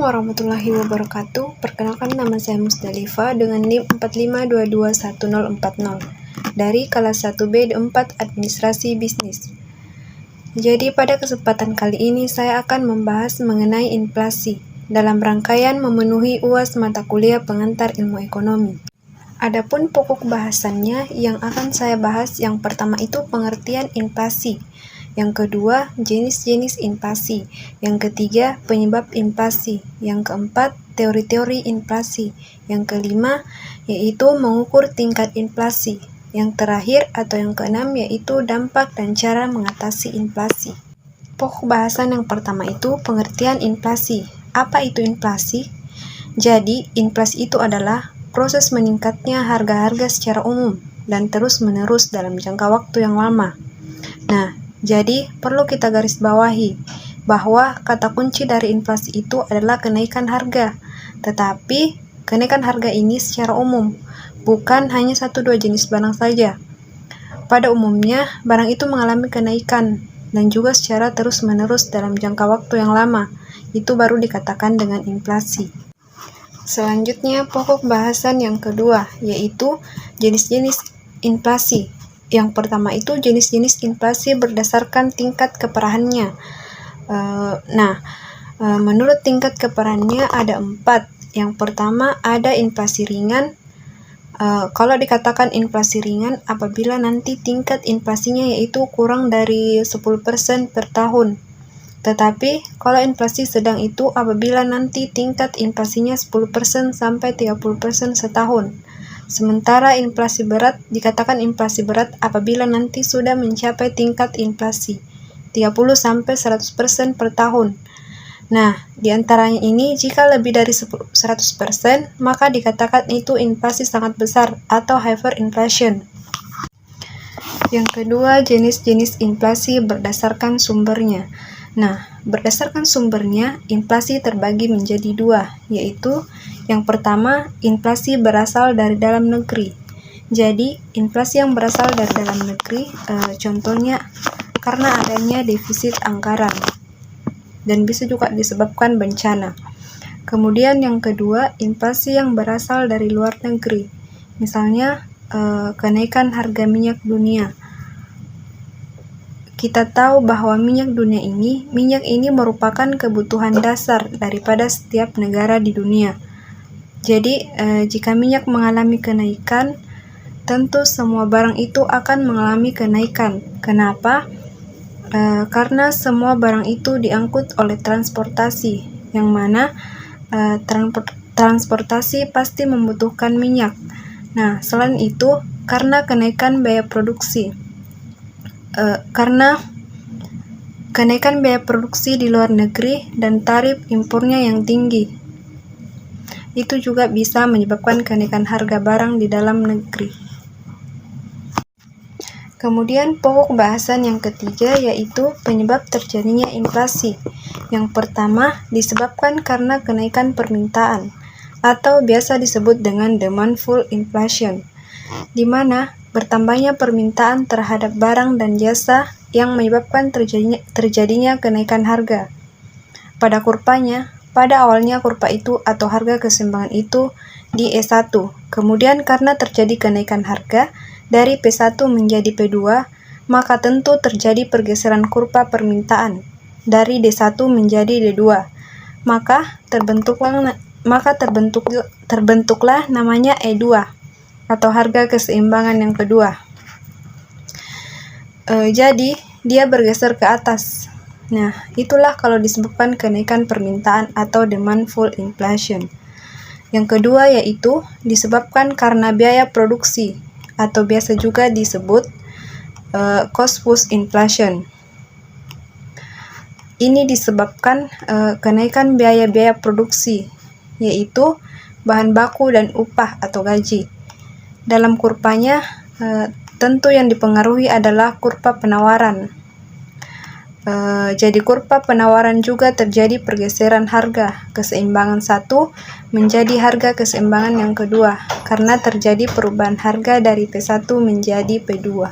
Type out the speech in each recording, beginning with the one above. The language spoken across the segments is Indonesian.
warahmatullahi wabarakatuh. Perkenalkan, nama saya Musdalifah dengan NIM 45221040 dari kelas 1B D4 Administrasi Bisnis. Jadi pada kesempatan kali ini saya akan membahas mengenai inflasi dalam rangkaian memenuhi UAS mata kuliah pengantar ilmu ekonomi. Adapun pokok bahasannya yang akan saya bahas, yang pertama itu pengertian inflasi, yang kedua jenis-jenis inflasi, yang ketiga penyebab inflasi, yang keempat teori-teori inflasi, yang kelima yaitu mengukur tingkat inflasi, yang terakhir atau yang keenam yaitu dampak dan cara mengatasi inflasi. Pokok bahasan yang pertama itu pengertian inflasi. Apa itu inflasi? Jadi inflasi itu adalah proses meningkatnya harga-harga secara umum dan terus-menerus dalam jangka waktu yang lama. Nah, jadi perlu kita garis bawahi bahwa kata kunci dari inflasi itu adalah kenaikan harga. Tetapi kenaikan harga ini secara umum, bukan hanya 1-2 jenis barang saja. Pada umumnya, barang itu mengalami kenaikan dan juga secara terus-menerus dalam jangka waktu yang lama. Itu baru dikatakan dengan inflasi. Selanjutnya, pokok bahasan yang kedua, yaitu jenis-jenis inflasi. Yang pertama itu jenis-jenis inflasi berdasarkan tingkat keparahannya. Menurut tingkat keparahannya ada 4. Yang pertama ada inflasi ringan. Kalau dikatakan inflasi ringan, apabila nanti tingkat inflasinya yaitu kurang dari 10% per tahun. Tetapi kalau inflasi sedang itu apabila nanti tingkat inflasinya 10% sampai 30% setahun. Sementara inflasi berat dikatakan inflasi berat apabila nanti sudah mencapai tingkat inflasi 30 sampai 100% per tahun. Nah, di antaranya ini jika lebih dari 100%, maka dikatakan itu inflasi sangat besar atau hyperinflation. Yang kedua, jenis-jenis inflasi berdasarkan sumbernya. Nah, berdasarkan sumbernya, inflasi terbagi menjadi 2, yaitu yang pertama, inflasi berasal dari dalam negeri. Jadi, inflasi yang berasal dari dalam negeri, contohnya karena adanya defisit anggaran, dan bisa juga disebabkan bencana. Kemudian yang kedua, inflasi yang berasal dari luar negeri. Misalnya, kenaikan harga minyak dunia. Kita tahu bahwa minyak ini merupakan kebutuhan dasar daripada setiap negara di dunia. Jadi, jika minyak mengalami kenaikan, tentu semua barang itu akan mengalami kenaikan. Kenapa? Karena semua barang itu diangkut oleh transportasi, yang mana transportasi pasti membutuhkan minyak. Nah, selain itu, karena kenaikan biaya produksi. Karena kenaikan biaya produksi di luar negeri dan tarif impornya yang tinggi, itu juga bisa menyebabkan kenaikan harga barang di dalam negeri. Kemudian pokok bahasan yang ketiga yaitu penyebab terjadinya inflasi. Yang pertama disebabkan karena kenaikan permintaan atau biasa disebut dengan demandful inflation, di mana bertambahnya permintaan terhadap barang dan jasa yang menyebabkan terjadinya kenaikan harga. Pada kurvanya, pada awalnya kurva itu atau harga keseimbangan itu di E1. Kemudian karena terjadi kenaikan harga dari P1 menjadi P2, maka tentu terjadi pergeseran kurva permintaan dari D1 menjadi D2. Maka terbentuklah namanya E2 atau harga keseimbangan yang kedua. Jadi dia bergeser ke atas. Nah, itulah kalau disebabkan kenaikan permintaan atau demandful inflation. Yang kedua yaitu disebabkan karena biaya produksi atau biasa juga disebut cost push inflation. Ini disebabkan kenaikan biaya-biaya produksi, yaitu bahan baku dan upah atau gaji. Dalam kurvanya, tentu yang dipengaruhi adalah kurva penawaran. Jadi kurva penawaran juga terjadi pergeseran harga keseimbangan 1 menjadi harga keseimbangan yang kedua, karena terjadi perubahan harga dari P1 menjadi P2.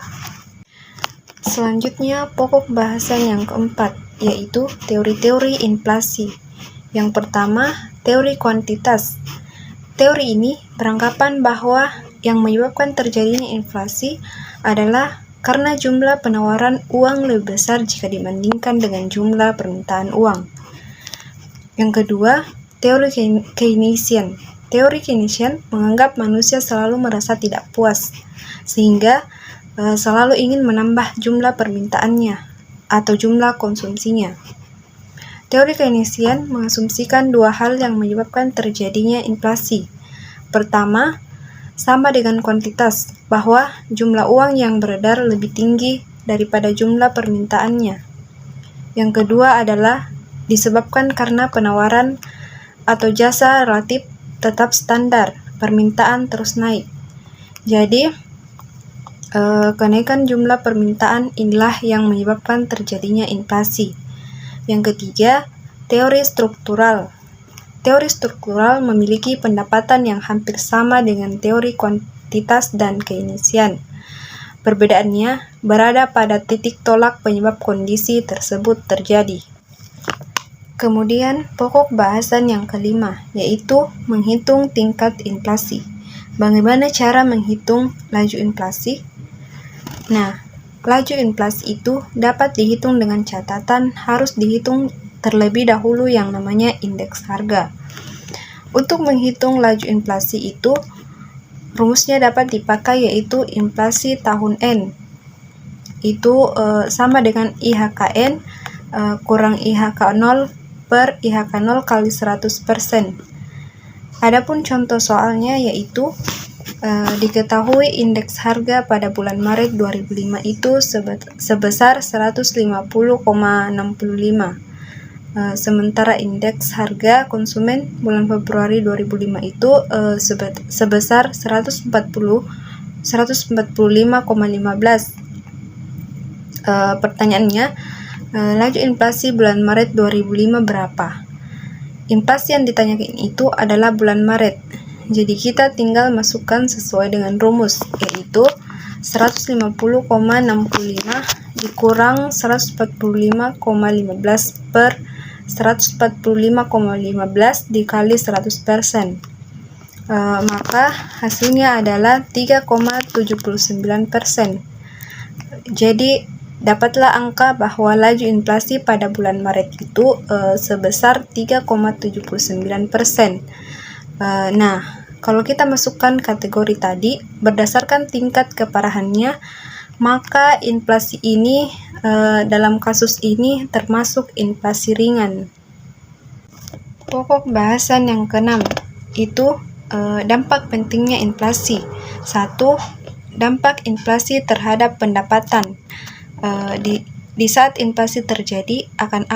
Selanjutnya, pokok bahasan yang keempat, yaitu teori-teori inflasi. Yang pertama, teori kuantitas. Teori ini beranggapan bahwa yang menyebabkan terjadinya inflasi adalah karena jumlah penawaran uang lebih besar jika dibandingkan dengan jumlah permintaan uang. Yang kedua, teori Keynesian. Teori Keynesian menganggap manusia selalu merasa tidak puas, sehingga selalu ingin menambah jumlah permintaannya atau jumlah konsumsinya. Teori Keynesian mengasumsikan dua hal yang menyebabkan terjadinya inflasi. Pertama, sama dengan kuantitas, bahwa jumlah uang yang beredar lebih tinggi daripada jumlah permintaannya. Yang kedua adalah disebabkan karena penawaran atau jasa relatif tetap standar, permintaan terus naik. Jadi, kenaikan jumlah permintaan inilah yang menyebabkan terjadinya inflasi. Yang ketiga, teori struktural. Teori struktural memiliki pendapatan yang hampir sama dengan teori kuantitas dan Keynesian. Perbedaannya berada pada titik tolak penyebab kondisi tersebut terjadi. Kemudian, pokok bahasan yang kelima, yaitu menghitung tingkat inflasi. Bagaimana cara menghitung laju inflasi? Nah, laju inflasi itu dapat dihitung dengan catatan harus dihitung terlebih dahulu yang namanya indeks harga. Untuk menghitung laju inflasi itu, rumusnya dapat dipakai yaitu inflasi tahun N. Itu sama dengan IHKN kurang IHK0 per IHK0 kali 100%. Adapun contoh soalnya yaitu diketahui indeks harga pada bulan Maret 2005 itu sebesar 150,65. Sementara indeks harga konsumen bulan Februari 2005 itu sebesar 145,15. Pertanyaannya, laju inflasi bulan Maret 2005 berapa? Inflasi yang ditanyakan itu adalah bulan Maret. Jadi kita tinggal masukkan sesuai dengan rumus, yaitu 150,65 dikurang 145,15 per 145,15 dikali 100%. Maka hasilnya adalah 3,79%. Jadi dapatlah angka bahwa laju inflasi pada bulan Maret itu sebesar 3,79%. Nah, kalau kita masukkan kategori tadi, berdasarkan tingkat keparahannya, maka inflasi ini dalam kasus ini termasuk inflasi ringan. Pokok bahasan yang keenam, itu dampak pentingnya inflasi. 1. Dampak inflasi terhadap pendapatan. Di saat inflasi terjadi, akan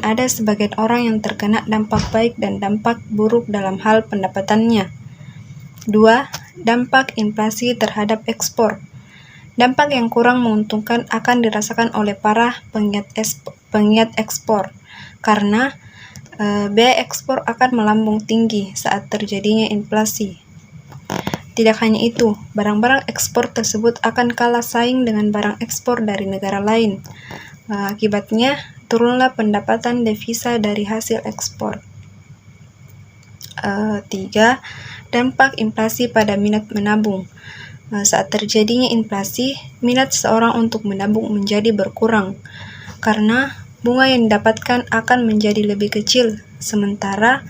ada sebagian orang yang terkena dampak baik dan dampak buruk dalam hal pendapatannya. 2. Dampak inflasi terhadap ekspor. Dampak yang kurang menguntungkan akan dirasakan oleh para penggiat ekspor, karena biaya ekspor akan melambung tinggi saat terjadinya inflasi. Tidak hanya itu, barang-barang ekspor tersebut akan kalah saing dengan barang ekspor dari negara lain. Akibatnya, turunlah pendapatan devisa dari hasil ekspor. 3. Dampak inflasi pada minat menabung. Saat terjadinya inflasi, minat seorang untuk menabung menjadi berkurang, karena bunga yang didapatkan akan menjadi lebih kecil, sementara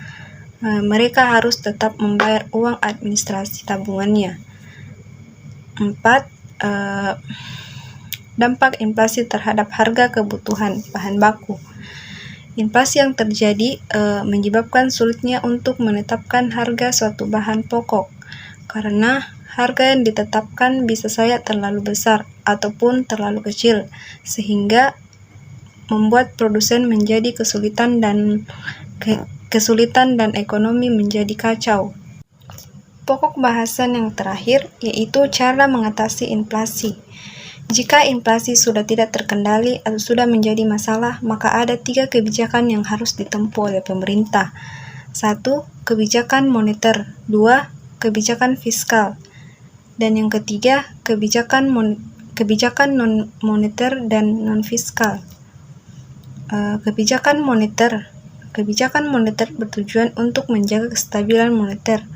mereka harus tetap membayar uang administrasi tabungannya. 4. Dampak inflasi terhadap harga kebutuhan bahan baku. Inflasi yang terjadi menyebabkan sulitnya untuk menetapkan harga suatu bahan pokok, karena harga yang ditetapkan bisa saja terlalu besar ataupun terlalu kecil, sehingga membuat produsen menjadi kesulitan dan ekonomi menjadi kacau. Pokok bahasan yang terakhir yaitu cara mengatasi inflasi. Jika inflasi sudah tidak terkendali atau sudah menjadi masalah, maka ada 3 kebijakan yang harus ditempuh oleh pemerintah. 1. Kebijakan moneter. 2. Kebijakan fiskal. Dan yang ketiga, kebijakan non-moneter dan non-fiskal. Kebijakan moneter. kebijakan moneter bertujuan untuk menjaga kestabilan moneter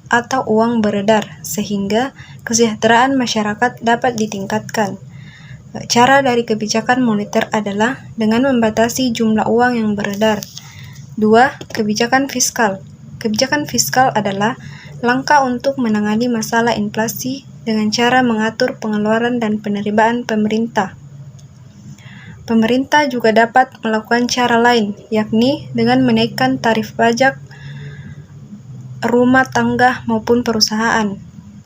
atau uang beredar sehingga kesejahteraan masyarakat dapat ditingkatkan. Cara dari kebijakan moneter adalah dengan membatasi jumlah uang yang beredar. 2. Kebijakan fiskal. Kebijakan fiskal adalah langkah untuk menangani masalah inflasi dengan cara mengatur pengeluaran dan penerimaan pemerintah. Pemerintah juga dapat melakukan cara lain, yakni dengan menaikkan tarif pajak rumah tangga maupun perusahaan.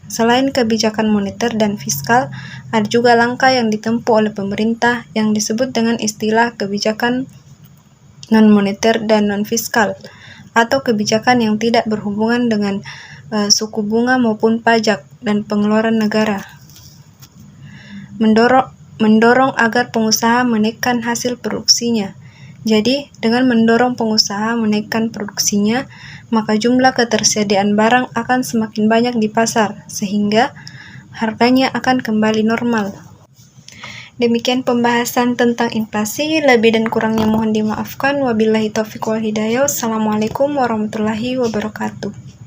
Selain kebijakan moneter dan fiskal, ada juga langkah yang ditempuh oleh pemerintah yang disebut dengan istilah kebijakan non-moneter dan non-fiskal, atau kebijakan yang tidak berhubungan dengan suku bunga maupun pajak dan pengeluaran negara. Mendorong agar pengusaha menaikkan hasil produksinya. Jadi, dengan mendorong pengusaha menaikkan produksinya, maka jumlah ketersediaan barang akan semakin banyak di pasar, sehingga harganya akan kembali normal. Demikian pembahasan tentang inflasi, lebih dan kurangnya mohon dimaafkan. Wabillahi taufiq wal hidayah. Wassalamualaikum warahmatullahi wabarakatuh.